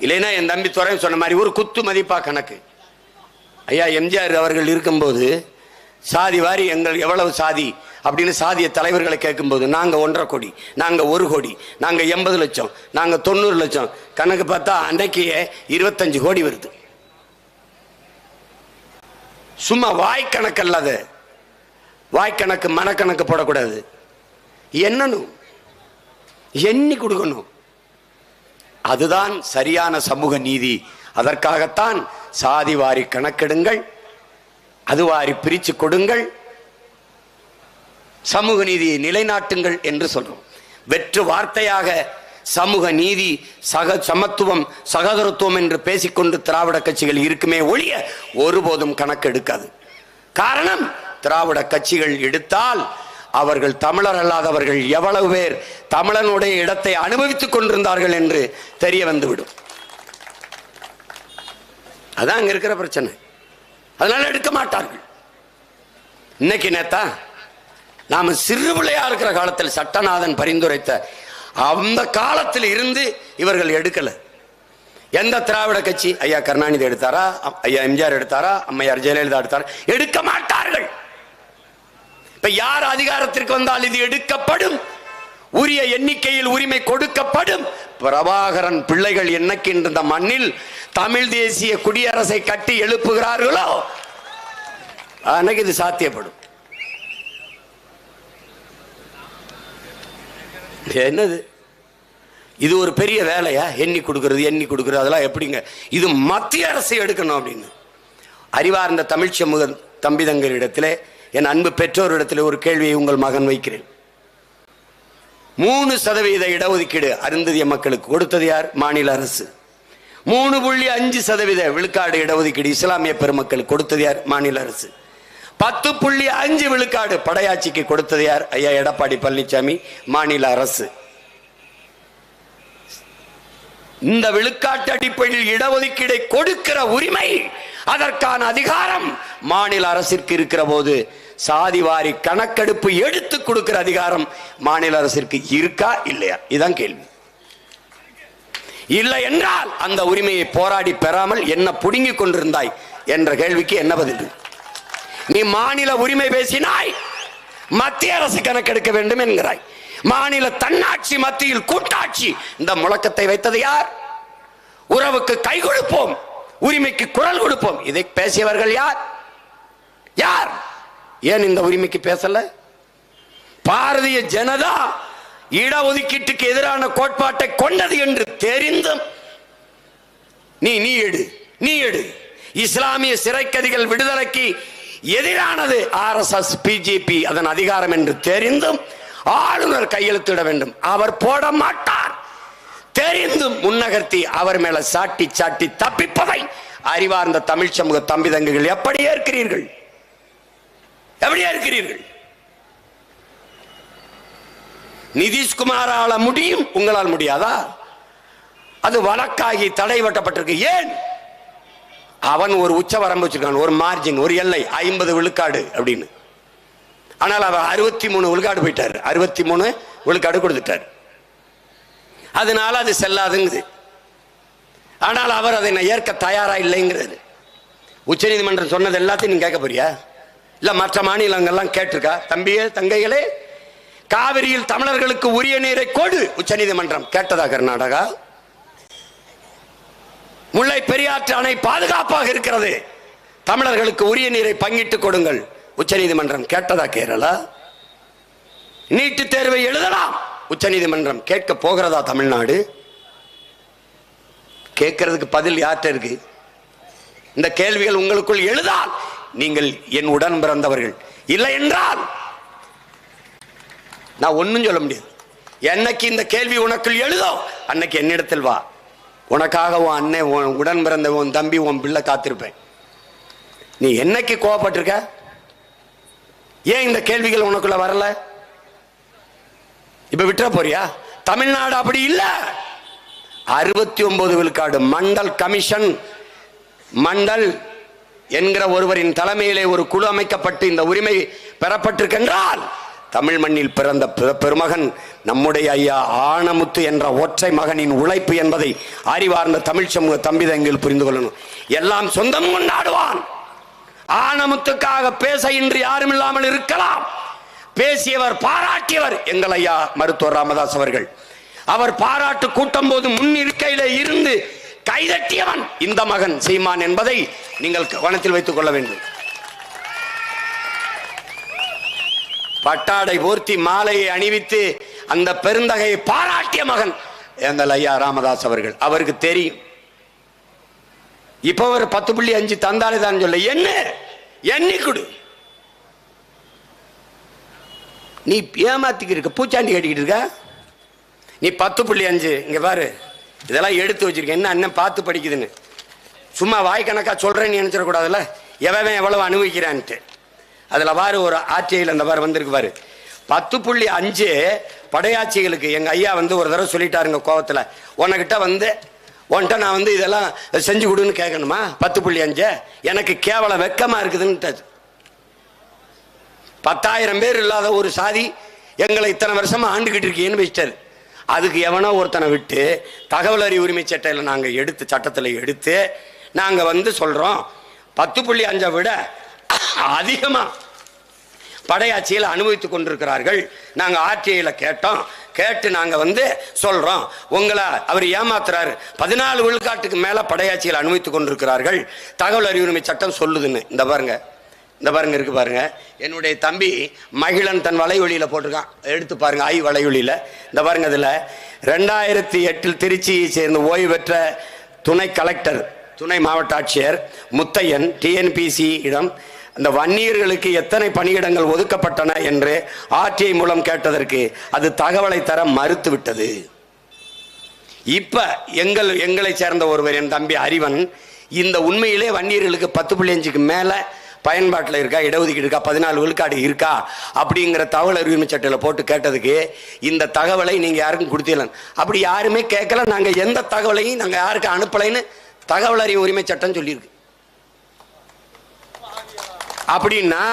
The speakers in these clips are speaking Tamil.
இல்லைன்னா என் தம்பி துறை சொன்ன மாதிரி ஒரு குத்து மதிப்பா கணக்கு. ஐயா எம்ஜிஆர் அவர்கள் இருக்கும்போது சாதி வாரி எங்கள் எவ்வளவு சாதி அப்படின்னு சாதிய தலைவர்களை கேட்கும்போது நாங்கள் 1.5 கோடி, நாங்கள் 1 கோடி, நாங்கள் 80 லட்சம், நாங்கள் 90 லட்சம், கணக்கு பார்த்தா அன்னைக்கு 25 கோடி வருது. சும்மா வாய்க்கணக்கு அல்லது, வாய்க்கணக்கு மனக்கணக்கு போடக்கூடாது. என்னன்னு எண்ணி கொடுக்கணும். அதுதான் சரியான சமூக நீதி. அதற்காகத்தான் சாதி வாரி கணக்கெடுங்கள், அது வாரி பிரிச்சு கொடுங்கள், சமூக நீதியை நிலைநாட்டுங்கள் என்று சொல்றோம். வெற்று வார்த்தையாக சமூக நீதி, சமத்துவம், சகோதரத்துவம் என்று பேசிக்கொண்டு திராவிட கட்சிகள் இருக்குமே ஒழிய ஒருபோதும் கணக்கு எடுக்காது. காரணம், திராவிட கட்சிகள் எடுத்தால் அவர்கள் தமிழர் அல்லாதவர்கள் எவ்வளவு பேர் தமிழனுடைய இடத்தை அனுபவித்துக் கொண்டிருந்தார்கள் என்று தெரிய வந்துவிடும். அதான் அங்க இருக்கிற பிரச்சனை. அதனால எடுக்க மாட்டார்கள். இன்னைக்கு நேத்தா நாம சிறு பிள்ளையா இருக்கிற காலத்தில் சட்டநாதன் பரிந்துரைத்த அந்த காலத்தில் இருந்து இவர்கள் எடுக்கல. எந்த திராவிட கட்சி? ஐயா கருணாநிதி எடுத்தாரா? ஐயா எம்ஜிஆர் எடுத்தாரா? அம்மையார் ஜெயலலிதா எடுத்தாரா? எடுக்க மாட்டார்கள். இப்ப யார் அதிகாரத்திற்கு வந்தால் இது எடுக்கப்படும், உரிய எண்ணிக்கையில் உரிமை கொடுக்கப்படும். பிரபாகரன் பிள்ளைகள் என்னைக்கு இந்த மண்ணில் தமிழ் தேசிய குடியரசை கட்டி எழுப்புகிறார்களோ அன்னைக்கு இது சாத்தியப்படும். என்னது இது? ஒரு பெரிய வேலையா? எண்ணி கொடுக்கிறது அதெல்லாம் எப்படிங்க? இது மத்திய அரசு எடுக்கணும் அப்படின்னு. அறிவார்ந்த தமிழ் சமூக தம்பிதங்களிடத்திலே, என் அன்பு பெற்றோரிடத்தில் ஒரு கேள்வியை உங்கள் மகன் வைக்கிறேன். 3% இடஒதுக்கீடு அருந்ததிய மக்களுக்கு கொடுத்தது யார்? மாநில அரசு. 3.5% விழுக்காடு இடஒதுக்கீடு இஸ்லாமிய பெருமக்களுக்கு கொடுத்தது யார்? மாநில அரசு. 10.5 விழுக்காடு படையாட்சிக்கு கொடுத்தது யார்? ஐயா எடப்பாடி பழனிசாமி, மாநில அரசு. இந்த விழுக்காட்டு அடிப்படையில் இடஒதுக்கீடை கொடுக்கிற உரிமை, அதற்கான அதிகாரம் மாநில அரசிற்கு இருக்கிற போது சாதிவாரி கணக்கெடுப்பு எடுத்து கொடுக்கிற அதிகாரம் மாநில அரசிற்கு இருக்கா இல்லையா? இதுதான் கேள்வி. இல்லை என்றால் அந்த உரிமையை போராடி பெறாமல் என்ன புடுங்கி கொண்டிருந்தாய் என்ற கேள்விக்கு என்ன பதில்? நீ மாநில உரிமை பேசினாய், மத்திய அரசு கணக்கெடுக்க வேண்டும் என்கிறாய். மாநில தன்னாட்சி மத்தியில் கூட்டாட்சி, இந்த முழக்கத்தை வைத்தது யார்? உறவுக்கு கை கொடுப்போம், உரிமைக்கு குரல் கொடுப்போம், இதை பேசியவர்கள் யார்? யார்? ஏன் இந்த உரிமைக்கு பேசல? பாரதிய ஜனதா இடஒதுக்கீட்டுக்கு எதிரான கோட்பாட்டை கொண்டது என்று தெரிந்தும் நீ எடு. இஸ்லாமிய சிறைக்கதிகள் விடுதலைக்கு எதிரானது RSS பிஜேபி அதன் அதிகாரம் என்று தெரிந்தும் ஆளுநர் கையெழுத்திட வேண்டும். அவர் போட மாட்டார். தெரிந்தும் முன்னகர்த்தி அவர் மேல சாட்டி தப்பிப்பதை அறிவார்ந்த தமிழ் சமூக தம்பிதங்குகள் எப்படி ஏற்கிறீர்கள்? நிதிஷ்குமாரால முடியும், உங்களால் முடியாதா? அது வழக்காகி தடை வெட்டப்பட்டிருக்கு. ஏன்? அவன் ஒரு உச்ச வரம்பு வச்சிருக்கான், ஒரு மார்ஜின், ஒரு எல்லை, 50 விழுக்காடு அப்படின்னு. ஆனால் அவர் 63 விழுக்காடு போயிட்டார், 63 விழுக்காடு கொடுத்துட்டார். அதனால அது செல்லாதுங்குது. ஆனால் அவர் அதை ஏற்க தயாரா இல்லைங்கிறது. உச்ச நீதிமன்றம் சொன்னது எல்லாத்தையும் நீங்க கேட்க போறியா? இல்ல மற்ற மாநிலங்கள்லாம் கேட்டிருக்கா? தம்பியே தங்கைகளே, காவிரியில் தமிழர்களுக்கு உரிய நீரை கொடு உச்ச நீதிமன்றம் கேட்டதா? கர்நாடகா முல்லை பெரியாற்று அணை பாதுகாப்பாக இருக்கிறது, தமிழர்களுக்கு உரிய நீரை பங்கிட்டு கொடுங்கள் உச்ச நீதிமன்றம் கேட்டதா? கேரளா நீட்டு தேர்வை எழுதலாம் உச்ச நீதிமன்றம் கேட்க போகிறதா? தமிழ்நாடு கேட்கறதுக்கு பதில் யார்கிட்ட இருக்கு? இந்த கேள்விகள் உங்களுக்குள் எழுதால் நீங்கள் என் உடன் பிறந்தவர்கள். இல்லை என்றால் நான் ஒன்னும் சொல்ல முடியாது. என்னைக்கு இந்த கேள்வி உனக்குள் எழுதோ அன்னைக்கு என்னிடத்தில் வா. உனக்காக உன் அண்ணன், உன் உடன் பிறந்த உன் தம்பி, உன் பிள்ளை காத்திருப்பேன். நீ என்னைக்கு கோவப்பட்டிருக்க? ஏன் இந்த கேள்விகள் உனக்குள்ள வரல? இப்ப விட்டுற போறியா? தமிழ்நாடு அப்படி இல்ல. 69 விழுக்காடு மண்டல் கமிஷன், மண்டல் என்கிற ஒருவரின் தலைமையிலே ஒரு குழு அமைக்கப்பட்டு இந்த உரிமை பெறப்பட்டிருக்கின்றால் தமிழ் மண்ணில் பிறந்த பெருமகன் நம்முடைய ஐயா ஆனமுத்து என்ற ஒற்றை மகனின் உழைப்பு என்பதை அறிவார்ந்த தமிழ் சமூக தம்பிதங்கள் புரிந்து கொள்ளணும். எல்லாம் சொந்தம் கொண்டாடுவான். ஆனமுத்துக்காக பேச இன்று யாரும் இல்லாமல் இருக்கலாம். பேசியவர், பாராட்டியவர் எங்கள் ஐயா மருத்துவர் ராமதாஸ் அவர்கள். அவர் பாராட்டு கூட்டம் போது முன்னிருக்கையில இருந்து கைதட்டியவன் இந்த மகன் சீமான் என்பதை நீங்கள் கவனத்தில் வைத்துக் கொள்ள வேண்டும். பட்டாடை போர்த்தி மாலையை அணிவித்து அந்த பெருந்தகையை பாராட்டிய மகன் எங்கள் ஐயா ராமதாஸ் அவர்கள். அவருக்கு தெரியும் இப்ப ஒரு 10.5 தந்தாலே தான் சொல்ல, என்ன எண்ணி கொடு, நீ ஏமாத்திக்கு இருக்க, பூச்சாண்டி கட்டிக்கிட்டு இருக்க, நீ 10.5 இங்க பாரு, இதெல்லாம் எடுத்து வச்சிருக்க, என்ன அண்ணன் பார்த்து படிக்குதுன்னு சும்மா வாய்க்கணக்கா சொல்றேன்னு நினைச்சிடக்கூடாதுல்ல. எவன் எவ்வளவு அனுபவிக்கிறான்ட்டு அதுல பாரு ஒரு ஆட்சியில் அந்த பாரு வந்திருக்கு பாரு 10.5 படையாட்சிகளுக்கு எங்க ஐயா ஒரு தடவை சொல்லிட்டாருங்க கோவத்துல, உனக்கிட்ட உன்கிட்ட நான் இதெல்லாம் செஞ்சு கொடுன்னு கேட்கணுமா? 10.5 எனக்கு கேவலம் வெக்கமா இருக்குதுன்னு 10,000 பேர் இல்லாத ஒரு சாதி எங்களை இத்தனை வருஷமா ஆண்டுகிட்டு இருக்கீங்கன்னு வச்சிட்டாரு. அதுக்கு எவனோ ஒருத்தனை விட்டு தகவல் அறிவு உரிமை சட்டையில் நாங்கள் எடுத்து சட்டத்தில் எடுத்து நாங்கள் சொல்றோம் 10.5 விட அதிகமாக படையாட்சியில் அனுபவித்துக் கொண்டிருக்கிறார்கள். நாங்கள் ஆர்டிஐல கேட்டோம், கேட்டு நாங்கள் சொல்றோம், உங்களை அவர் ஏமாத்துறாரு, 14 விழுக்காட்டுக்கு மேல படையாட்சியில் அனுபவித்துக் கொண்டிருக்கிறார்கள் தகவல் அறிவு உரிமை சட்டம் சொல்லுதுன்னு. இந்த பாருங்க இருக்கு பாருங்க, என்னுடைய தம்பி மகிழன் தன் வலையொலியில போட்டிருக்கான், எடுத்து பாருங்க ஐ வலையொலியில. இந்த பாருங்க இதுல 2008 திருச்சியை சேர்ந்த ஓய்வு பெற்ற துணை கலெக்டர் துணை மாவட்ட ஆட்சியர் முத்தையன் டிஎன்பிசி இடம் அந்த வன்னியர்களுக்கு எத்தனை பணியிடங்கள் ஒதுக்கப்பட்டன என்று ஆர்டிஐ மூலம் கேட்டதற்கு அது தகவலை தர மறுத்து விட்டது. இப்ப எங்களை சேர்ந்த ஒருவர் என் தம்பி அறிவன் இந்த உண்மையிலே வன்னியர்களுக்கு 10.5க்கு மேல பயன்பாட்டில் இருக்கா, இடஒதுக்கீடு இருக்கா, 14 விழுக்காடு இருக்கா அப்படிங்கிற தகவல் அறிவு சட்டையில் போட்டு கேட்டதுக்கு இந்த தகவலை நீங்க யாருக்கும் கொடுத்தீங்க, அப்படி யாருமே கேட்கல, நாங்க எந்த தகவலையும் நாங்க யாருக்கு அனுப்பலைன்னு தகவல் அறிவு உரிமை சட்டம் சொல்லியிருக்கு. அப்படின்னா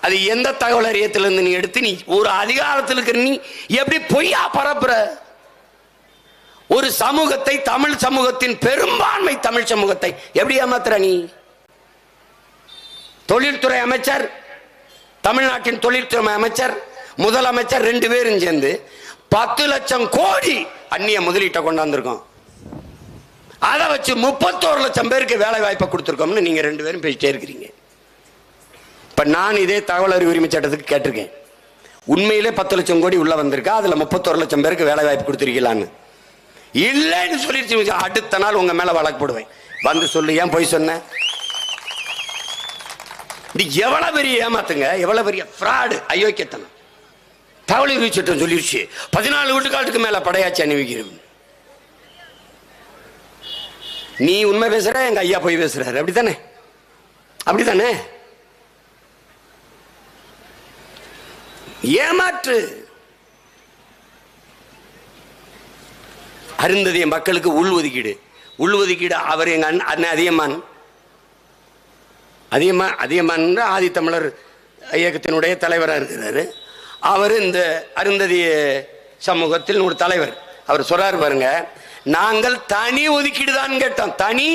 அது எந்த தகவல் அறியத்திலிருந்து நீ எடுத்து நீ ஒரு அதிகாரத்தில் இருக்கிற நீ எப்படி பொய்யா பரப்புற? ஒரு சமூகத்தை, தமிழ் சமூகத்தின் பெரும்பான்மை தமிழ் சமூகத்தை எப்படி ஏமாத்துற நீ? தொழில்துறை அமைச்சர், தமிழ்நாட்டின் தொழில்துறை அமைச்சர், முதலமைச்சர் 2 பேரும் சேர்ந்து 10 லட்சம் கோடி அந்நிய முதலீட்டை கொண்டாந்துருக்கோம். அதை வச்சு 31 லட்சம் பேருக்கு வேலை வாய்ப்பை கொடுத்துருக்கோம்னு நீங்க 2 பேரும் பேசிட்டே இருக்கிறீங்க. இப்ப நான் இதே தகவல் அறிவு உரிமை சட்டத்துக்கு கேட்டிருக்கேன், உண்மையிலே 10 லட்சம் கோடி உள்ள வந்திருக்கா, அதுல 31 லட்சம் பேருக்கு வேலை வாய்ப்பு கொடுத்துருக்கலான்னு. இல்லைன்னு சொல்லிடுச்சு, அடுத்த நாள் உங்க மேல வழக்கு போடுவேன். சொல்லு, ஏன் போய் சொன்ன? எவ்வளவு பெரிய ஏமாத்துங்க, எவ்வளவு பெரிய ஃப்ராடு, அயோக்கியத்தனம். தகவல் அறிவு சட்டம் சொல்லிடுச்சு 14 விழுக்காட்டுக்கு மேல படையாட்சி அணிவிக்கிறது. நீ உண்மை பேசுற, எங்க ஐயா போய் பேசுறாரு, அப்படித்தானே? அப்படித்தானே? ஏமாற்று. அருந்ததிய மக்களுக்கு உள்ஒதுக்கீடு அவர் எங்க அண்ணன் அதியமான் ஆதித்தமிழர் இயக்கத்தினுடைய தலைவராக இருக்கிறாரு. அவர் இந்த அருந்ததிய சமூகத்தில் ஒரு தலைவர். அவர் சொல்றாரு பாருங்க, நாங்கள் தனி ஒதுக்கீடு தான் கேட்டோம், தனி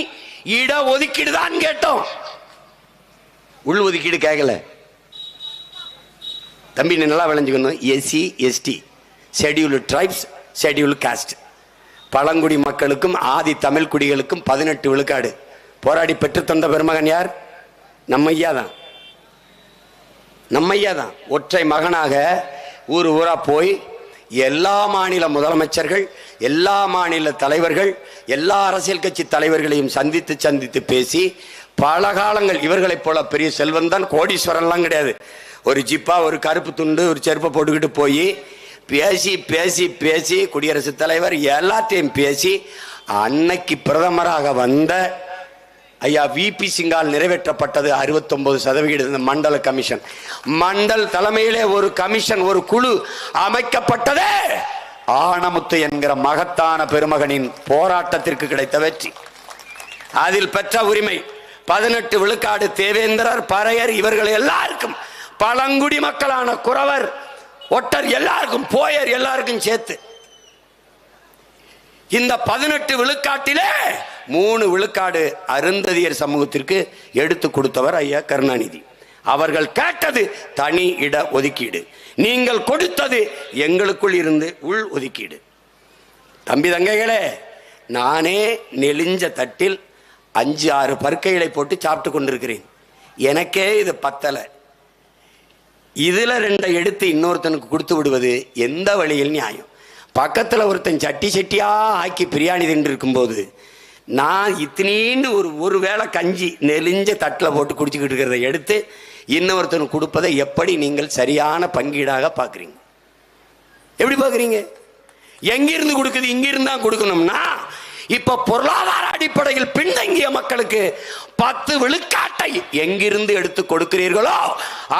இட ஒதுக்கீடு தான் கேட்டோம், உள் ஒதுக்கீடு கேட்கல. தம்பி நல்லா விளைஞ்சுக்கணும், SC ST scheduled tribes scheduled caste பழங்குடி மக்களுக்கும் ஆதி தமிழ் குடிகளுக்கும் 18 விழுக்காடு போராடி பெற்று தந்த பெருமகன் யார்? நம்மையா தான். ஒற்றை மகனாக ஊரா போய் எல்லா மாநில முதலமைச்சர்கள், எல்லா மாநில தலைவர்கள், எல்லா அரசியல் கட்சி தலைவர்களையும் சந்தித்து பேசி பல காலங்கள் இவர்களைப் போல பெரிய செல்வன் தான், கோடீஸ்வரன்லாம் கிடையாது. ஒரு ஜிப்பா, ஒரு கருப்பு துண்டு, ஒரு செருப்பை போட்டுக்கிட்டு போய் பேசி பேசி பேசி குடியரசுத் தலைவர் எல்லாத்தையும் பேசி அன்னைக்கு பிரதமராக வந்த ஐயா விபி சிங்கால் நிறைவேற்றப்பட்டது 69% மண்டல கமிஷன். மண்டல் தலைமையிலே ஒரு கமிஷன், ஒரு குழு அமைக்கப்பட்டதே ஆனமுத்து என்கிற மகத்தான பெருமகனின் போராட்டத்திற்கு கிடைத்த வெற்றி. அதில் பெற்ற உரிமை 18 விழுக்காடு தேவேந்திரர், பறையர் இவர்கள் எல்லாருக்கும் பழங்குடி மக்களான குறவர் ஒட்டர் எல்லாருக்கும், போயர் எல்லாருக்கும் சேர்த்து. இந்த 18 விழுக்காட்டிலே 3 விழுக்காடு அருந்ததியர் சமூகத்திற்கு எடுத்து கொடுத்தவர் ஐயா கருணாநிதி. அவர்கள் கேட்டது தனி இட ஒதுக்கீடு, நீங்கள் கொடுத்தது எங்களுக்குள் இருந்து உள் ஒதுக்கீடு. தம்பி தங்கைகளே, நானே நெளிஞ்ச தட்டில் 5-6 பருக்கைகளை போட்டு சாப்பிட்டு கொண்டிருக்கிறேன். எனக்கே இது பத்தலை. இதுல 2 எடுத்து இன்னொருத்தனுக்கு கொடுத்து விடுவது எந்த வழியில் நியாயம்? பக்கத்தில் ஒருத்தன் சட்டி சட்டியா ஆக்கி பிரியாணி தின்று இருக்கும்போது நான் இத்தனீன்னு ஒரு வேளை கஞ்சி நெளிஞ்ச தட்டில் போட்டு குடிச்சுக்கிட்டு இருக்கிறத எடுத்து இன்னொருத்தனுக்கு கொடுப்பதை எப்படி நீங்கள் சரியான பங்கீடாக பார்க்குறீங்க? எப்படி பார்க்குறீங்க? எங்கிருந்து கொடுக்குது? இங்கிருந்து தான் கொடுக்கணும்னா, இப்ப பொருளாதார அடிப்படையில் பின்தங்கிய மக்களுக்கு 10 விழுக்காட்டை எங்கிருந்து எடுத்து கொடுக்கிறீர்களோ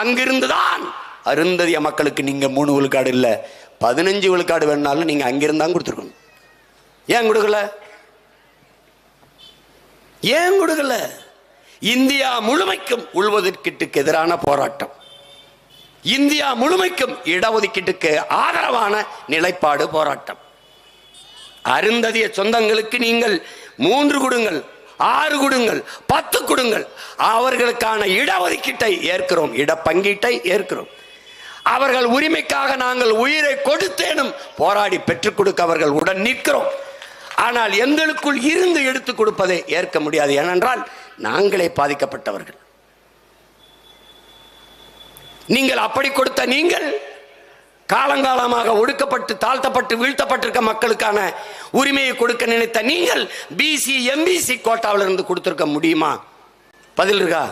அங்கிருந்து தான் அருந்ததிய மக்களுக்கு நீங்க 3 விழுக்காடு இல்ல 15 விழுக்காடு வேணாலும் நீங்க அங்கிருந்தான் கொடுத்துருக்கணும். ஏன் கொடுக்கல? ஏன் கொடுக்கல? இந்தியா முழுமைக்கும் உள்ஒதுக்கீட்டுக்கு எதிரான போராட்டம், இந்தியா முழுமைக்கும் இடஒதுக்கீட்டுக்கு ஆதரவான நிலைப்பாடு போராட்டம். அருந்ததிய சொந்தங்களுக்கு நீங்கள் 3 கொடுங்கள், 6 கொடுங்கள், 10 கொடுங்கள், அவர்களுக்கான இடஒதுக்கீட்டை ஏற்கிறோம், இடப்பங்கீட்டை ஏற்கிறோம். அவர்கள் உரிமைக்காக நாங்கள் உயிரை கொடுத்தேனும் போராடி பெற்றுக் கொடுக்க அவர்கள் உடன் நிற்கிறோம். ஆனால் எங்களுக்குள் இருந்து எடுத்து கொடுப்பதை ஏற்க முடியாது. ஏனென்றால் நாங்களே பாதிக்கப்பட்டவர்கள். நீங்கள் அப்படி கொடுத்த நீங்கள் காலங்காலமாக ஒடுக்கப்பட்டு தாழ்த்தப்பட்டு வீழ்த்தப்பட்டிருக்க மக்களுக்கான உரிமையை கொடுக்க நினைத்த நீங்கள் பிசி எம்பிசி கோட்டாவில் இருந்து கொடுத்திருக்க முடியுமா? பதில் இருக்கா?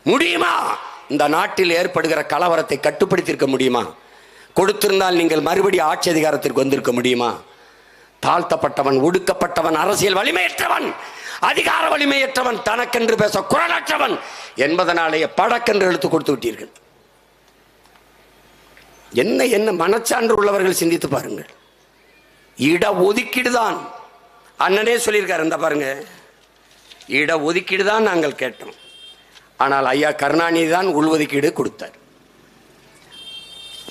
முடியுமா? இந்த நாட்டில் ஏற்படுகிற கலவரத்தை கட்டுப்படுத்தியிருக்க முடியுமா? கொடுத்திருந்தால் நீங்கள் மறுபடியும் ஆட்சி அதிகாரத்திற்கு வந்திருக்க முடியுமா? தாழ்த்தப்பட்டவன், ஒடுக்கப்பட்டவன், அரசியல் வலிமையற்றவன், அதிகார வலிமையற்றவன், தனக்கென்று பேச குரலற்றவன் என்பதனாலேயே படக்கென்று எழுத்து கொடுத்து விட்டீர்கள். என்ன என்ன மனச்சான்று உள்ளவர்கள் சிந்தித்து பாருங்கள். இட ஒதுக்கீடு தான் அண்ணனே சொல்லியிருக்காரு. இந்த பாருங்க, இட ஒதுக்கீடு தான் நாங்கள் கேட்டோம். ஆனால் ஐயா கருணாநிதி தான் உள்ஒதுக்கீடு கொடுத்தார்.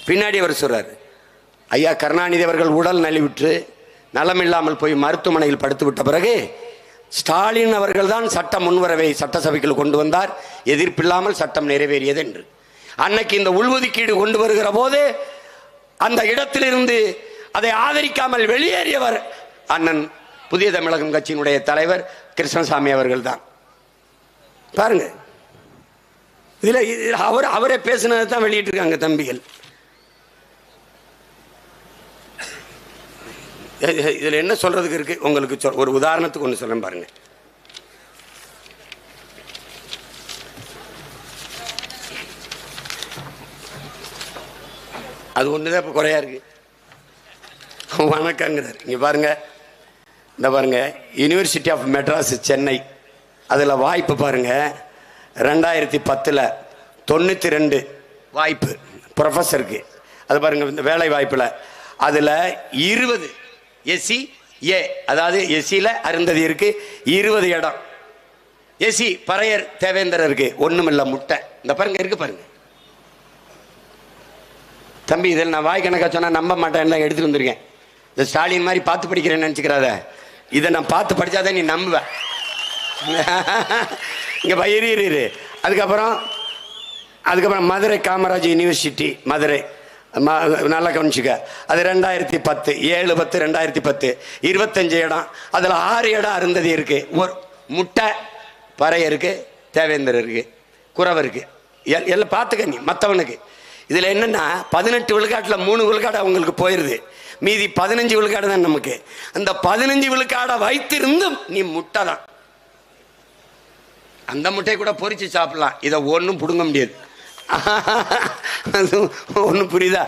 பின்னாடி அவர் சொல்றாரு, ஐயா கருணாநிதி அவர்கள் உடல் நலிவுற்று நலமில்லாமல் போய் மருத்துவமனையில் படுத்து விட்ட பிறகு ஸ்டாலின் அவர்கள் தான் சட்ட முன்வரவை சட்டசபைக்குள் கொண்டு வந்தார், எதிர்ப்பில்லாமல் சட்டம் நிறைவேறியது என்று. அன்னைக்கு இந்த உள்ஒதுக்கீடு கொண்டு வருகிற போது அந்த இடத்திலிருந்து அதை ஆதரிக்காமல் வெளியேறியவர் அண்ணன் புதிய தமிழகம் கட்சியினுடைய தலைவர் கிருஷ்ணசாமி அவர்கள் தான். பாருங்க, இதுல அவரே பேசினதை தான் வெளியிட்டு இருக்காங்க தம்பிகள். இதுல என்ன சொல்றதுக்கு இருக்கு உங்களுக்கு? ஒரு உதாரணத்துக்கு ஒன்று சொல்ல பாருங்க. அது ஒண்ணுதான் இப்ப குறையா இருக்கு. வணக்கங்கிறார். இங்க பாருங்க, இந்த பாருங்க, யூனிவர்சிட்டி ஆஃப் மெட்ராஸ் சென்னை, அதுல வாய்ப்பு பாருங்க, 2010 92 வாய்ப்பு ப்ரொஃபஸருக்கு. அது பாருங்க, இந்த வேலை வாய்ப்புல அதுல 20 எஸ்சி ஏ, அதாவது எஸ்சியில் அருந்ததி இருக்கு 20 இடம், எஸ்சி பறையர் தேவேந்திரர் இருக்கு ஒண்ணுமில்ல முட்டை. இந்த பாருங்க இருக்கு பாருங்க தம்பி. இதில் நான் வாய் கணக்கா சொன்னா நம்ப மாட்டேன், எடுத்துட்டு வந்திருக்கேன். இந்த ஸ்டாலின் மாதிரி பார்த்து படிக்கிறேன்னு நினச்சிக்கிறாத, இதை நான் பார்த்து படிச்சாதான் நீ நம்புவ. இங்க பயிர். அதுக்கப்புறம் மதுரை காமராஜ் யூனிவர்சிட்டி மதுரை, நல்லா கவனிச்சுக்க, அது 2010 7-10 2010 25 இடம், அதில் 6 இடம் அருந்ததி இருக்கு, ஒரு முட்டை பறைய இருக்கு, தேவேந்தர் இருக்கு, குறவர் இருக்கு, எல்லாம் பார்த்துக்க நீ மற்றவனுக்கு. இதில் என்னன்னா 18 விழுக்காட்டில் 3 விழுக்காடு அவங்களுக்கு போயிடுது, மீதி 15 விழுக்காடு தான் நமக்கு. அந்த 15 விழுக்காடை வைத்திருந்தும் நீ முட்டை தான். அந்த முட்டையை கூட பொறிச்சு சாப்பிடலாம், இதை ஒன்றும் பிடுங்க முடியாது. ஒன்றும் புரியுதா?